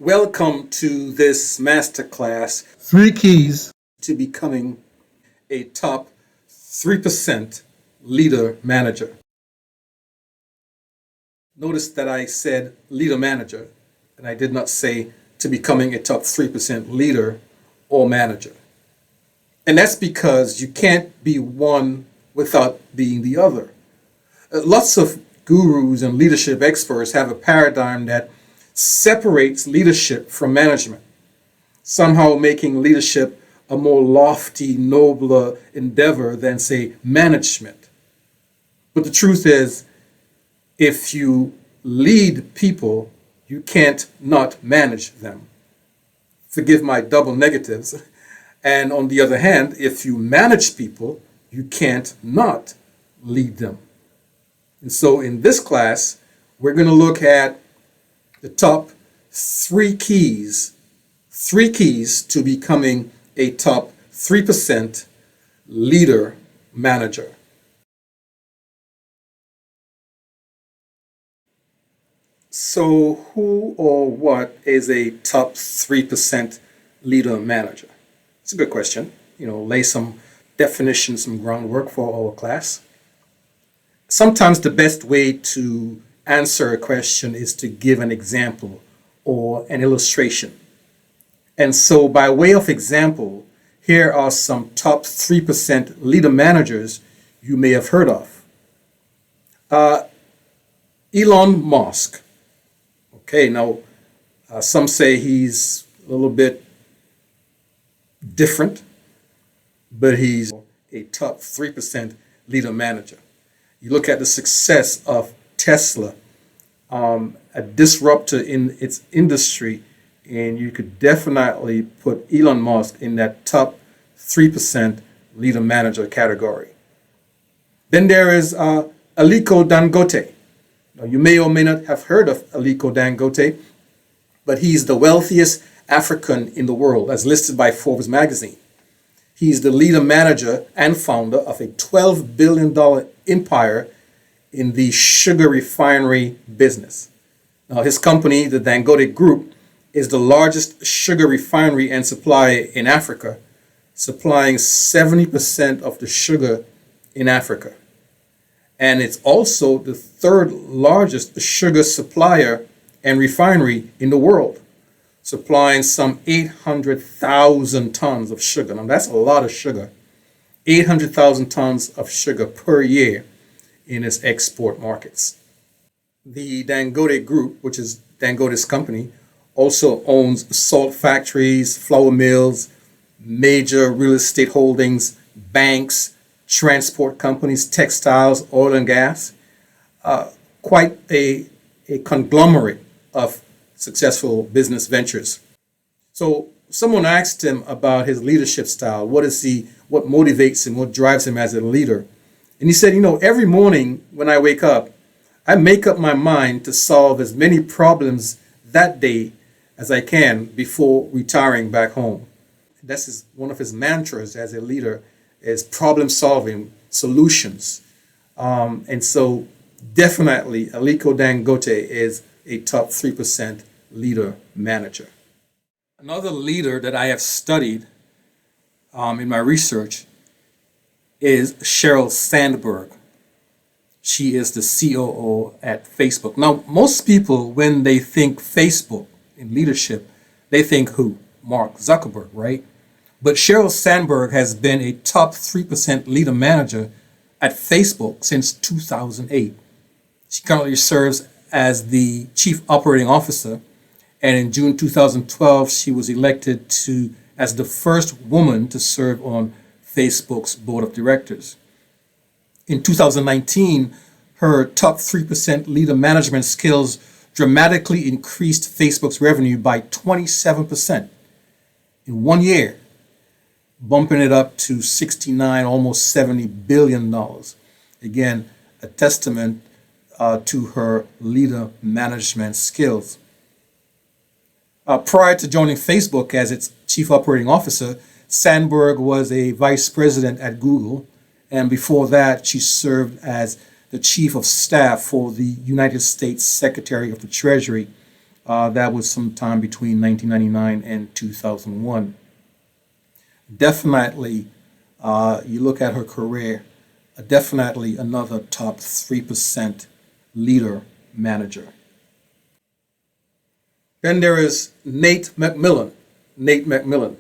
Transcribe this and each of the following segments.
Welcome to this masterclass, Three keys. to becoming a top 3% leader manager. Notice that I said leader manager, and I did not say to becoming a top 3% leader or manager. And that's because you can't be one without being the other. Lots of gurus and leadership experts have a paradigm that separates leadership from management, somehow making leadership a more lofty, nobler endeavor than, say, management. But the truth is, if you lead people, you can't not manage them. Forgive my double negatives. And on the other hand, if you manage people, you can't not lead them. And so in this class, we're going to look at the top three keys to becoming a top 3% leader manager. So who or what is a top 3% leader manager? It's a good question. Lay some definition, some groundwork for our class. Sometimes the best way to answer a question is to give an example or an illustration. And so by way of example, here are some top 3% leader managers you may have heard of. Elon Musk. Okay, now some say he's a little bit different, but he's a top 3% leader manager. You look at the success of Tesla, a disruptor in its industry, and you could definitely put Elon Musk in that top 3% leader manager category. Then there is Aliko Dangote. Now, you may or may not have heard of Aliko Dangote, but he's the wealthiest African in the world, as listed by Forbes magazine. He's the leader manager and founder of a $12 billion empire in the sugar refinery business. Now, his company, the Dangote Group, is the largest sugar refinery and supplier in Africa, supplying 70% of the sugar in Africa. And it's also the third largest sugar supplier and refinery in the world, supplying some 800,000 tons of sugar. Now, that's a lot of sugar. 800,000 tons of sugar per year in its export markets. The Dangote Group, which is Dangote's company, also owns salt factories, flour mills, major real estate holdings, banks, transport companies, textiles, oil and gas. Quite a conglomerate of successful business ventures. So someone asked him about his leadership style. What motivates him? What drives him as a leader? And he said, every morning when I wake up, I make up my mind to solve as many problems that day as I can before retiring back home. That's one of his mantras as a leader, is problem solving, solutions. And so definitely Aliko Dangote is a top 3% leader manager. Another leader that I have studied in my research is Sheryl Sandberg. She is the COO at Facebook. Now, most people, when they think Facebook in leadership, they think who? Mark Zuckerberg, right? But Sheryl Sandberg has been a top 3% leader manager at Facebook since 2008. She currently serves as the Chief Operating Officer, and in June 2012, she was elected as the first woman to serve on Facebook's board of directors. In 2019, her top 3% leader management skills dramatically increased Facebook's revenue by 27% in 1 year, bumping it up to 69, almost $70 billion. Again, a testament to her leader management skills. Prior to joining Facebook as its chief operating officer, Sandberg was a vice president at Google, and before that, she served as the chief of staff for the United States Secretary of the Treasury That was sometime between 1999 and 2001. Definitely, you look at her career, definitely another top 3% leader manager. Then there is Nate McMillan. Nate McMillan.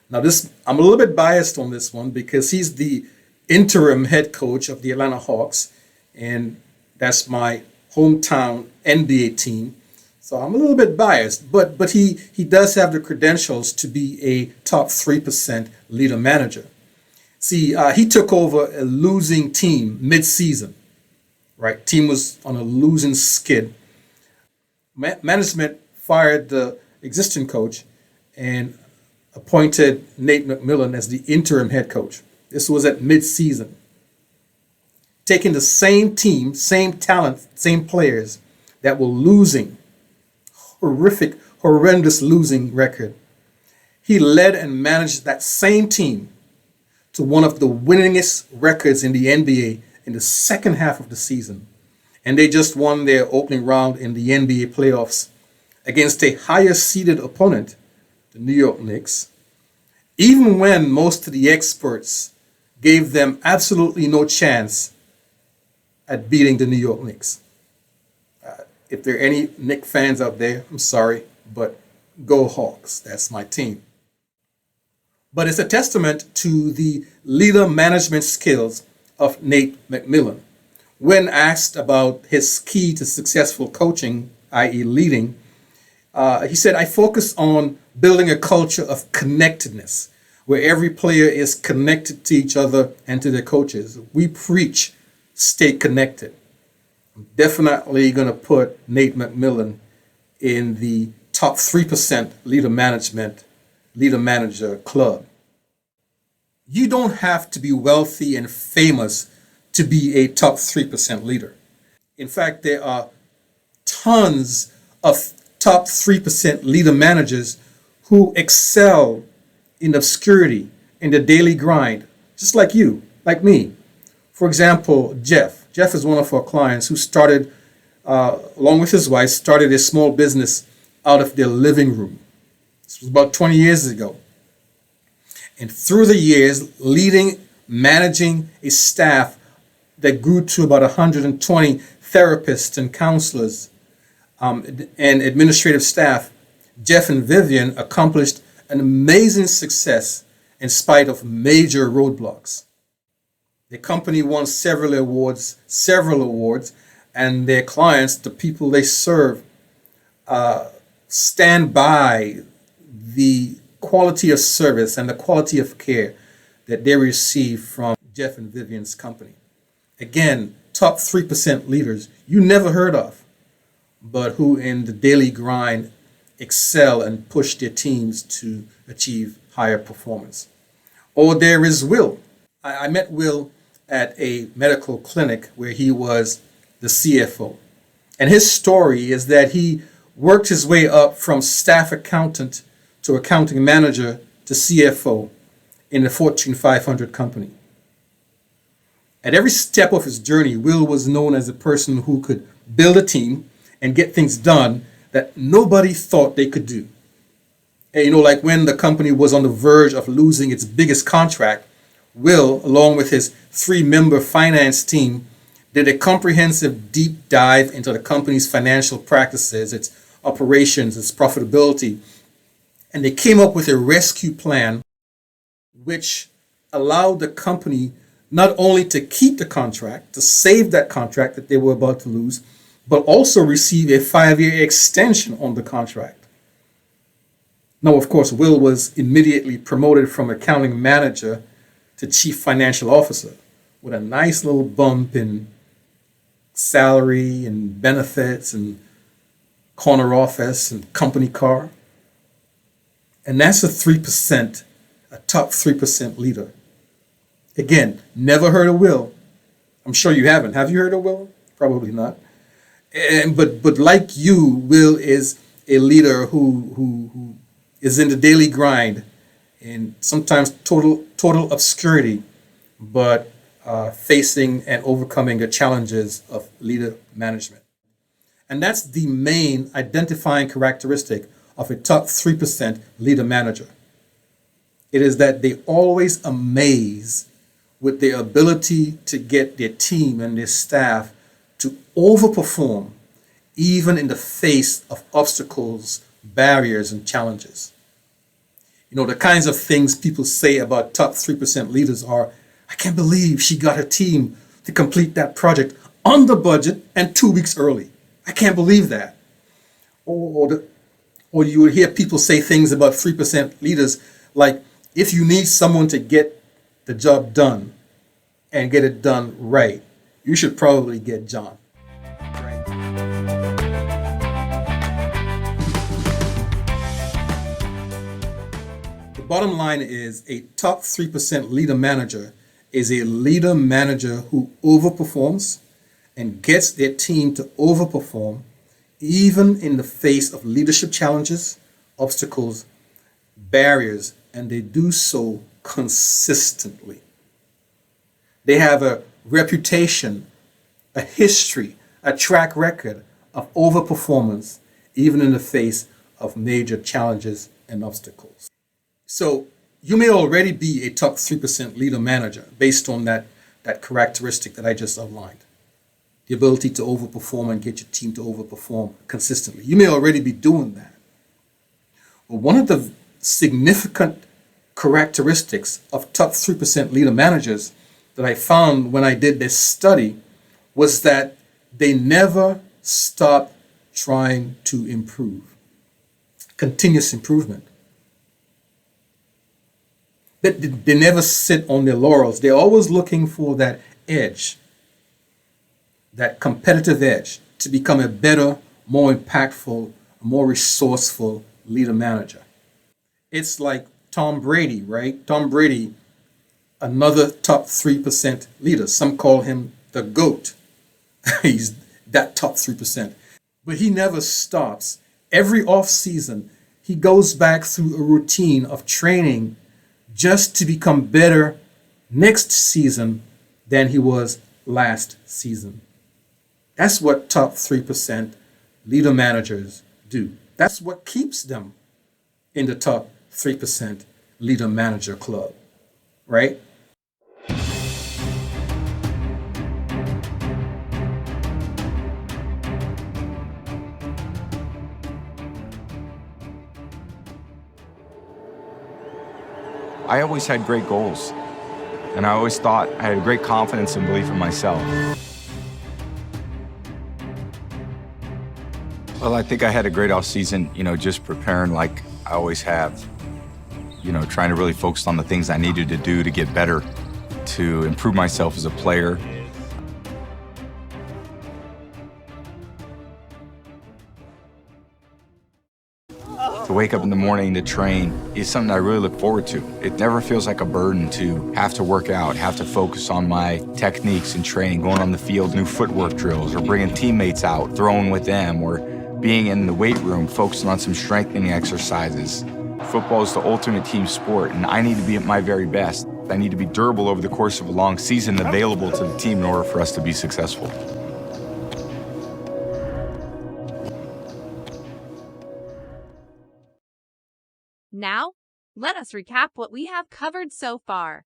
Now, this I'm a little bit biased on this one because he's the interim head coach of the Atlanta Hawks, and that's my hometown NBA team. So I'm a little bit biased, but he does have the credentials to be a top 3% leader manager. See, he took over a losing team mid-season, right? Team was on a losing skid. Management fired the existing coach and appointed Nate McMillan as the interim head coach. This was at mid-season. Taking the same team, same talent, same players that were losing, horrific, horrendous losing record. He led and managed that same team to one of the winningest records in the NBA in the second half of the season. And they just won their opening round in the NBA playoffs against a higher seeded opponent, the New York Knicks, even when most of the experts gave them absolutely no chance at beating the New York Knicks. If there are any Knicks fans out there, I'm sorry, but go Hawks. That's my team. But it's a testament to the leader management skills of Nate McMillan. When asked about his key to successful coaching, i.e., leading, he said, I focus on building a culture of connectedness where every player is connected to each other and to their coaches. We preach stay connected. I'm definitely going to put Nate McMillan in the top 3% leader manager club. You don't have to be wealthy and famous to be a top 3% leader. In fact, there are tons of top 3% leader managers who excel in obscurity, in the daily grind, just like you, like me. For example, Jeff. Jeff is one of our clients who started, along with his wife, started a small business out of their living room. This was about 20 years ago. And through the years, managing a staff that grew to about 120 therapists and counselors and administrative staff, Jeff and Vivian accomplished an amazing success in spite of major roadblocks. The company won several awards, and their clients, the people they serve, stand by the quality of service and the quality of care that they receive from Jeff and Vivian's company. Again, top 3% leaders you never heard of, but who in the daily grind excel and push their teams to achieve higher performance. Or there is Will. I met Will at a medical clinic where he was the CFO. And his story is that he worked his way up from staff accountant to accounting manager to CFO in a Fortune 500 company. At every step of his journey, Will was known as a person who could build a team and get things done that nobody thought they could do. And, like when the company was on the verge of losing its biggest contract, Will, along with his 3-member finance team, did a comprehensive deep dive into the company's financial practices, its operations, its profitability, and they came up with a rescue plan which allowed the company not only to keep the contract, to save that contract that they were about to lose, but also receive a 5-year extension on the contract. Now, of course, Will was immediately promoted from accounting manager to chief financial officer with a nice little bump in salary and benefits and corner office and company car. And that's a top 3% leader. Again, never heard of Will. I'm sure you haven't. Have you heard of Will? Probably not. But like you, Will is a leader who is in the daily grind and sometimes total obscurity, but facing and overcoming the challenges of leader management. And that's the main identifying characteristic of a top 3% leader manager. It is that they always amaze with their ability to get their team and their staff to overperform, even in the face of obstacles, barriers, and challenges. You know, the kinds of things people say about top 3% leaders are, I can't believe she got her team to complete that project under budget and 2 weeks early. I can't believe that. Or you would hear people say things about 3% leaders like, if you need someone to get the job done and get it done right, you should probably get John. Right? The bottom line is a top 3% leader manager is a leader manager who overperforms and gets their team to overperform even in the face of leadership challenges, obstacles, barriers, and they do so consistently. They have a reputation, a history, a track record of overperformance, even in the face of major challenges and obstacles. So you may already be a top 3% leader manager based on that characteristic that I just outlined. The ability to overperform and get your team to overperform consistently. You may already be doing that. But one of the significant characteristics of top 3% leader managers that I found when I did this study was that they never stop trying to improve. Continuous improvement. They never sit on their laurels. They're always looking for that edge, that competitive edge to become a better, more impactful, more resourceful leader manager. It's like Tom Brady, right? Tom Brady, another top 3% leader. Some call him the GOAT. He's that top 3%. But he never stops. Every off season, he goes back through a routine of training just to become better next season than he was last season. That's what top 3% leader managers do. That's what keeps them in the top 3% leader manager club, right? I always had great goals, and I always thought I had great confidence and belief in myself. Well, I think I had a great off season, just preparing like I always have, trying to really focus on the things I needed to do to get better, to improve myself as a player. To wake up in the morning to train is something I really look forward to. It never feels like a burden to have to work out, have to focus on my techniques and training, going on the field, new footwork drills, or bringing teammates out, throwing with them, or being in the weight room, focusing on some strengthening exercises. Football is the ultimate team sport, and I need to be at my very best. I need to be durable over the course of a long season, available to the team in order for us to be successful. Now, let us recap what we have covered so far.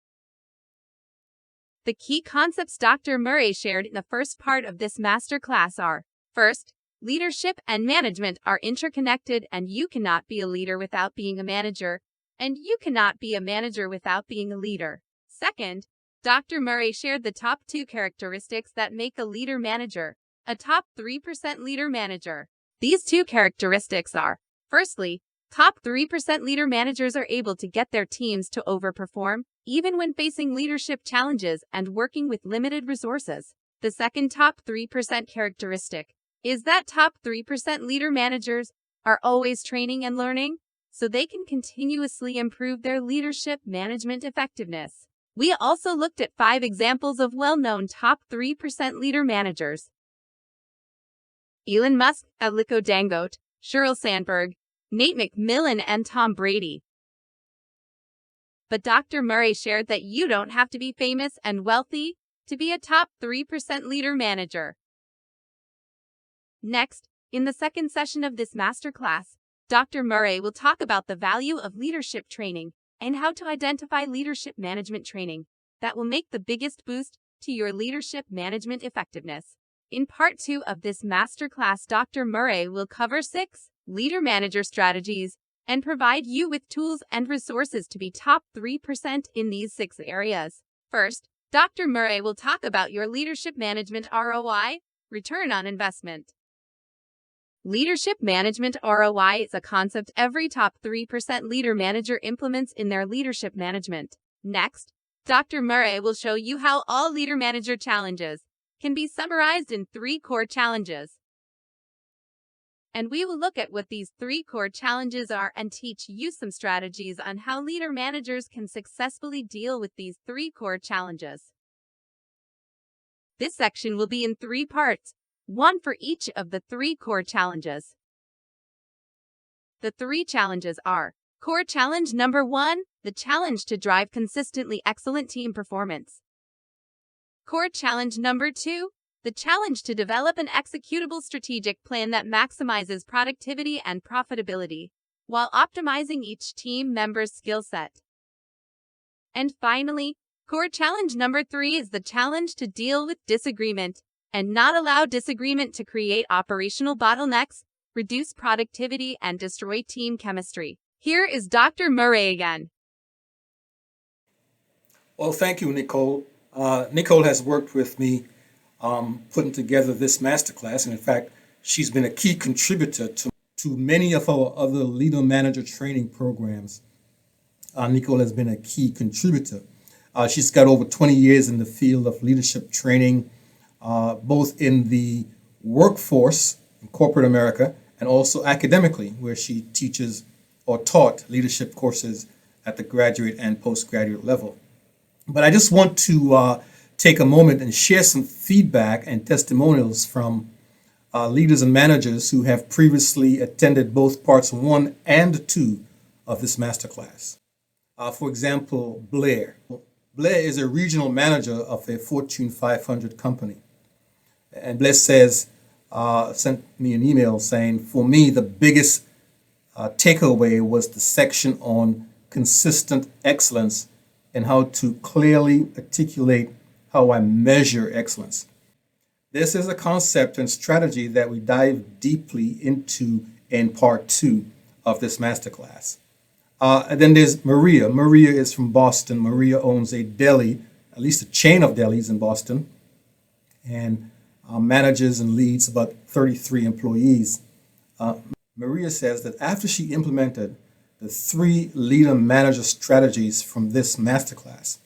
The key concepts Dr. Murray shared in the first part of this masterclass are: first, leadership and management are interconnected, and you cannot be a leader without being a manager, and you cannot be a manager without being a leader. Second, Dr. Murray shared the top 2 characteristics that make a leader manager, a top 3% leader manager. These 2 characteristics are: firstly, top 3% leader managers are able to get their teams to overperform, even when facing leadership challenges and working with limited resources. The second top 3% characteristic is that top 3% leader managers are always training and learning, so they can continuously improve their leadership management effectiveness. We also looked at 5 examples of well-known top 3% leader managers: Elon Musk, Aliko Dangote, Sheryl Sandberg, Nate McMillan, and Tom Brady. But Dr. Murray shared that you don't have to be famous and wealthy to be a top 3% leader manager. Next, In the second session of this masterclass, Dr. Murray will talk about the value of leadership training and how to identify leadership management training that will make the biggest boost to your leadership management effectiveness. In part 2 of this masterclass, Dr. Murray will cover 6 leader-manager strategies and provide you with tools and resources to be top 3% in these 6 areas. First, Dr. Murray will talk about your leadership management ROI, return on investment. Leadership management ROI is a concept every top 3% leader manager implements in their leadership management. Next, Dr. Murray will show you how all leader manager challenges can be summarized in 3 core challenges. And we will look at what these 3 core challenges are and teach you some strategies on how leader managers can successfully deal with these 3 core challenges. This section will be in 3 parts, one for each of the 3 core challenges. The 3 challenges are: Core challenge number 1, the challenge to drive consistently excellent team performance. Core challenge number 2, the challenge to develop an executable strategic plan that maximizes productivity and profitability while optimizing each team member's skill set. And finally, core challenge number 3 is the challenge to deal with disagreement and not allow disagreement to create operational bottlenecks, reduce productivity, and destroy team chemistry. Here is Dr. Murray again. Well, thank you, Nicole. Nicole has worked with me putting together this masterclass, and in fact, she's been a key contributor to many of our other leader manager training programs. Nicole has been a key contributor. She's got over 20 years in the field of leadership training, both in the workforce in corporate America and also academically, where she teaches or taught leadership courses at the graduate and postgraduate level. But I just want to take a moment and share some feedback and testimonials from leaders and managers who have previously attended both parts 1 and 2 of this masterclass. For example, Blair. Blair is a regional manager of a Fortune 500 company. And Blair says, sent me an email saying, for me, the biggest takeaway was the section on consistent excellence and how to clearly articulate how I measure excellence. This is a concept and strategy that we dive deeply into in part 2 of this masterclass. And then there's Maria. Maria is from Boston. Maria owns a deli, at least a chain of delis in Boston, and manages and leads about 33 employees. Maria says that after she implemented the 3 leader manager strategies from this masterclass,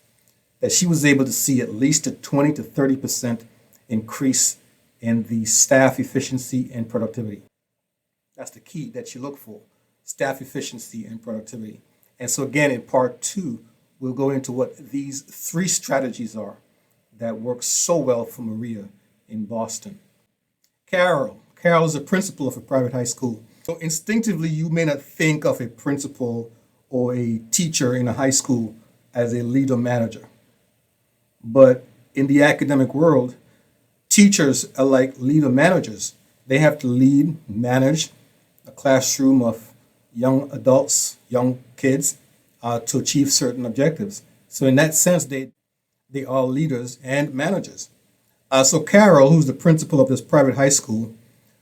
that she was able to see at least a 20 to 30% increase in the staff efficiency and productivity. That's the key that you look for, staff efficiency and productivity. And so again, in part 2, we'll go into what these 3 strategies are that work so well for Maria in Boston. Carol is a principal of a private high school. So instinctively, you may not think of a principal or a teacher in a high school as a leader manager. But in the academic world, teachers are like leader managers. They have to lead, manage a classroom of young adults, young kids, to achieve certain objectives. So in that sense, they are leaders and managers. So Carol, who's the principal of this private high school,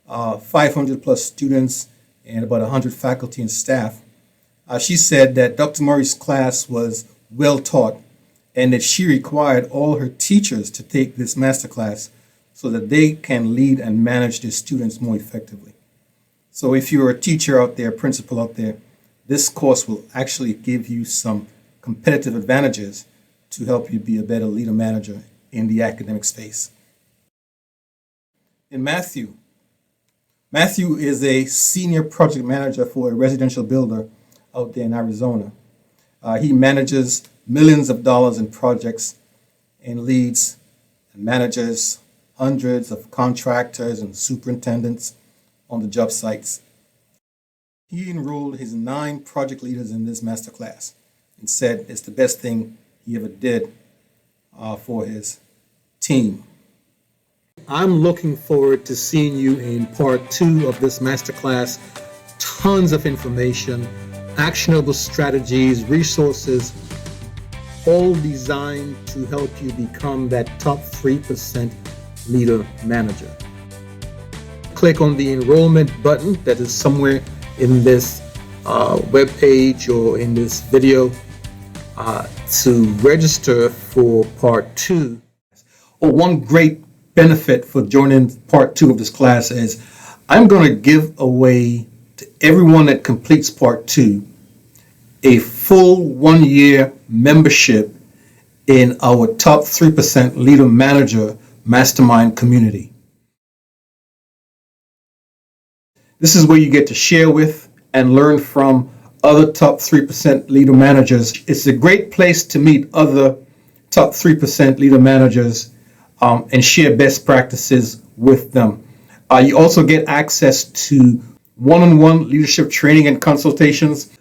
500 plus students and about 100 faculty and staff, she said that Dr. Murray's class was well taught and that she required all her teachers to take this masterclass so that they can lead and manage their students more effectively. So if you're a teacher out there, principal out there, this course will actually give you some competitive advantages to help you be a better leader manager in the academic space. And Matthew is a senior project manager for a residential builder out there in Arizona. He manages millions of dollars in projects and leads and manages hundreds of contractors and superintendents on the job sites. He enrolled his 9 project leaders in this masterclass and said it's the best thing he ever did for his team. I'm looking forward to seeing you in part 2 of this masterclass. Tons of information, actionable strategies, resources, all designed to help you become that top 3% leader manager. Click on the enrollment button that is somewhere in this web page or in this video to register for part 2. One great benefit for joining part 2 of this class is I'm going to give away to everyone that completes part 2 a full 1-year membership in our top 3% leader manager mastermind community. This is where you get to share with and learn from other top 3% leader managers. It's a great place to meet other top 3% leader managers and share best practices with them. You also get access to one-on-one leadership training and consultations,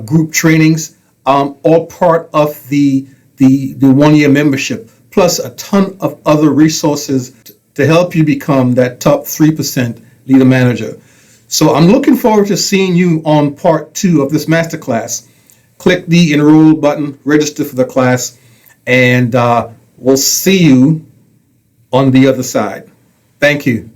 group trainings, all part of the 1-year membership, plus a ton of other resources to help you become that top 3% leader manager. So I'm looking forward to seeing you on part 2 of this masterclass. Click the enroll button, register for the class, and we'll see you on the other side. Thank you.